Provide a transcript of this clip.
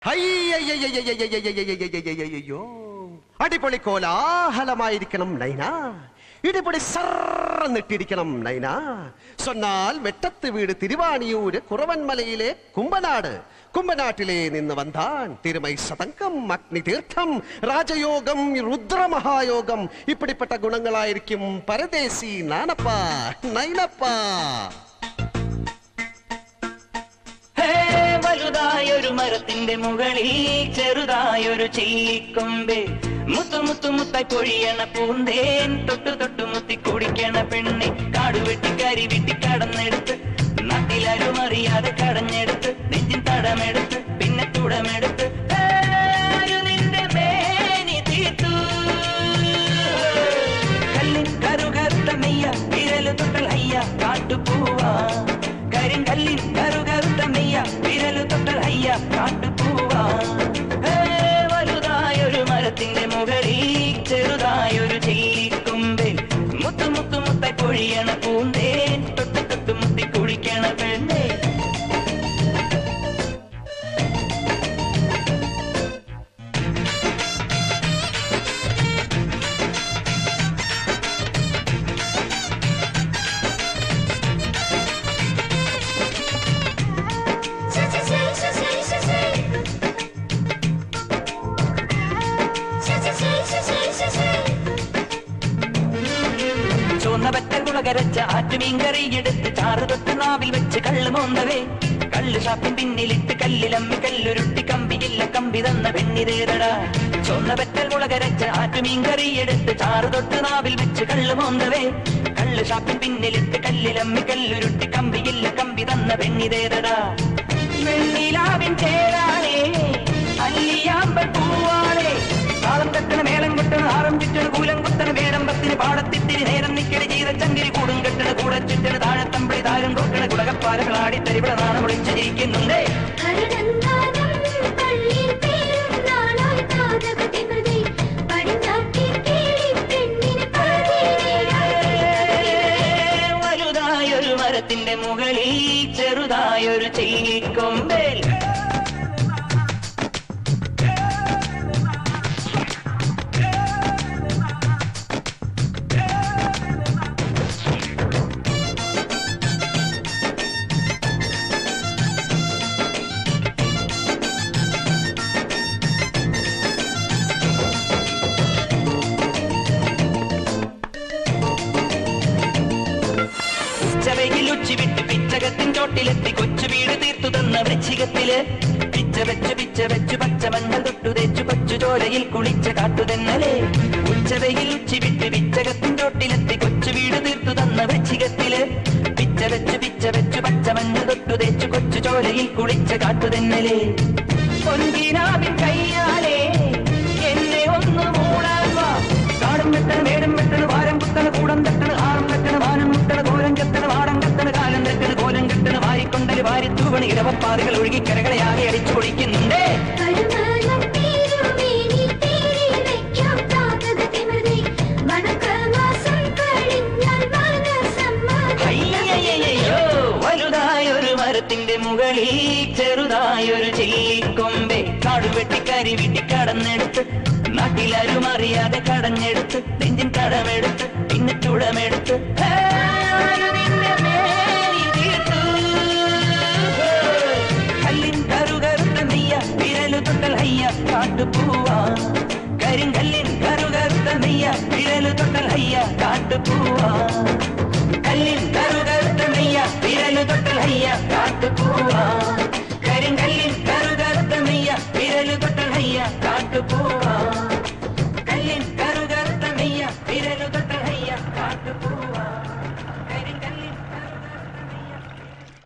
അയ്യോ, അടിപൊളി കോലാഹലമായിരിക്കണം നൈന. ഇടിപൊളി സർന്നിട്ടിരിക്കണം നൈന. സൊന്നാൽ വെട്ടത്ത് വീട് തിരുവാണിയൂര് കുറവൻമലയിലെ കുമ്പനാട്. കുമ്പനാട്ടിലെ നിന്ന് വന്താൻ തിരുമൈ സതങ്കം, അഗ്നി തീർത്ഥം, രാജയോഗം, രുദ്രമഹായോഗം. ഇപ്പിടിപ്പെട്ട ഗുണങ്ങളായിരിക്കും പരദേശി നാനപ്പ നൈനപ്പ. വലുതായൊരു മരത്തിന്റെ മുകളിൽ ചെറുതായൊരു ചെല്ലിക്കൊമ്പേ, മുത്തു മുത്തു മുത്തായി പൊഴിയണ പൂന്തേൻ, തൊട്ടു തൊട്ടു മുത്തി കുടിക്കണ പെണ്ണെ. കാടുവെട്ടി കരി വെട്ടി കടന്നെടുത്ത്, നാട്ടിലാരും അറിയാതെ കടഞ്ഞെടുത്ത്, നെഞ്ചിൻ തടമെടുത്ത് പിന്നെ തുടമെടുത്ത് നിന്റെ മേനി തീർത്തു. കല്ലിൻ കറുകറുത്ത മെയ്യ വിരലു തൊട്ടൽ അയ്യ കാട്ടുപൂവാ. കരിങ്കല്ലിൻ കറുകറുത്ത മെയ്യ വിരലു തൊട്ടൽ അയ്യ കാട്ടുപൂവാ. വലുതായൊരു മരത്തിന്റെ മുകളിൽ ചെറുതായൊരു ചെല്ലിക്കൊമ്പേൽ, മുത്തു മുത്തു മുത്തായി പൊഴിയണ പൂന്തേൻ, തൊട്ടു തൊട്ടു മുത്തി കുടിക്കണ പെണ്ണേ. കരച്ച ആറ്റുമീൻകറി എടുത്ത് ചാറ് തൊട്ട് നാവിൽ വെച്ച് കള്ള് മോന്തവേ. കള്ള് ഷാപ്പിൻ പിന്നിലിട്ട് കല്ലിലമ്മി കല്ലുരുട്ടി കമ്പിയില്ല കമ്പി തന്ന പെണ്ണിതേതടാ. ചൊന്ന പറ്റൽ മുളകരച്ച ആറ്റുമീൻകറി എടുത്ത് ചാറ് തൊട്ട് നാവിൽ വെച്ച് കള്ള് മോന്തവേ. കള്ള് ഷാപ്പിൻ പിന്നിലിട്ട് കല്ലിലമ്മി കല്ലുരുട്ടി കമ്പിയില്ല കമ്പി തന്ന പെണ്ണിതേതടാ. വെണ്ണിലാവിൻ ചേരാളേ അല്ലിയാമ്പൽ പൂവാളേ, താളം തട്ടണ മേളം കൊട്ടണ ആറം ചുറ്റണ കൂലം കുത്തണ വേടമ്പത്തിന് പാടത്തിത്തിരി നേരം നിക്കണ ചെയ്ത ചങ്കിരി കൂടും കെട്ടണ കൂടെ ചുറ്റണ താഴത്തമ്പിളി താരം കൊട്ടണ കുടകപ്പാരകളാടി തരിവിട നാണം ഒളിച്ചു ചിരിക്കുന്നുണ്ടേ. വലുതായൊരു മരത്തിന്റെ മുകളിൽ ചെറുതായൊരു ചെല്ലിക്കൊമ്പേൽ, ഉച്ചിവിട്ട് പിച്ചകത്തിൻ ചോട്ടിലെത്തി കൊച്ചു വീട് തീർത്തു തന്ന വൃശ്ചികത്തില്. പിച്ച വെച്ചു പച്ചമഞ്ഞൾ തൊട്ടു തേച്ചു കൊച്ചു ചോലയിൽ കുളിച്ച കാട്ടുതെന്നലേ. ഉച്ചവയിൽ ഉച്ചിവിട്ട് പിച്ചകത്തിൻ ചോട്ടിലെത്തി കൊച്ചു വീട് തീർത്തു തന്ന വൃശ്ചികത്തില്. പിച്ച വെച്ചു പച്ചമഞ്ഞൾ തൊട്ടു തേച്ചു കൊച്ചു ചോലയിൽ കുളിച്ച കാട്ടുതെന്നലേ. പൊൻകിനാവിൻ കയ്യാലേ എന്നെ ഒന്ന് മൂടാൻ വാ. കാടും വെട്ടണ മേടും വെട്ടണ വാരം കുത്തണ കൂടം തട്ടണ ആറും വെട്ടണ വാനം മുട്ടണ കോലം കെത്തണ വാടം കത്തണ കാലം തെറ്റണ കോലം കെട്ടണ വാരിക്കൊണ്ടല് വാരി തൂവണ ഇരവപ്പാറുകൾ ഒഴുകി കരകളെ ആകെ അടിച്ചു പൊളിക്കുന്നുണ്ടേ. വലുതായൊരു മരത്തിന്റെ മുകളിൽ ചെറുതായൊരു ചെല്ലിക്കൊമ്പേ, കാടുവെട്ടി കരി വെട്ടി കടന്നെടുത്ത്, നാട്ടിലാരും അറിയാതെ കടഞ്ഞെടുത്ത്, നെഞ്ചിൻ കടമെടുത്ത് പിന്നെ തുടമെടുത്ത് നിന്റെ മേനി തീർത്തു. കല്ലിൻ കറുകറുത്ത നെയ്യ വിരലു തൊട്ടൽ അയ്യ കാട്ടുപൂവാ. കരിങ്കല്ലിൻ കറുകറുത്ത നെയ്യ വിരലു തൊട്ടൽ അയ്യ കാട്ടുപൂവാ.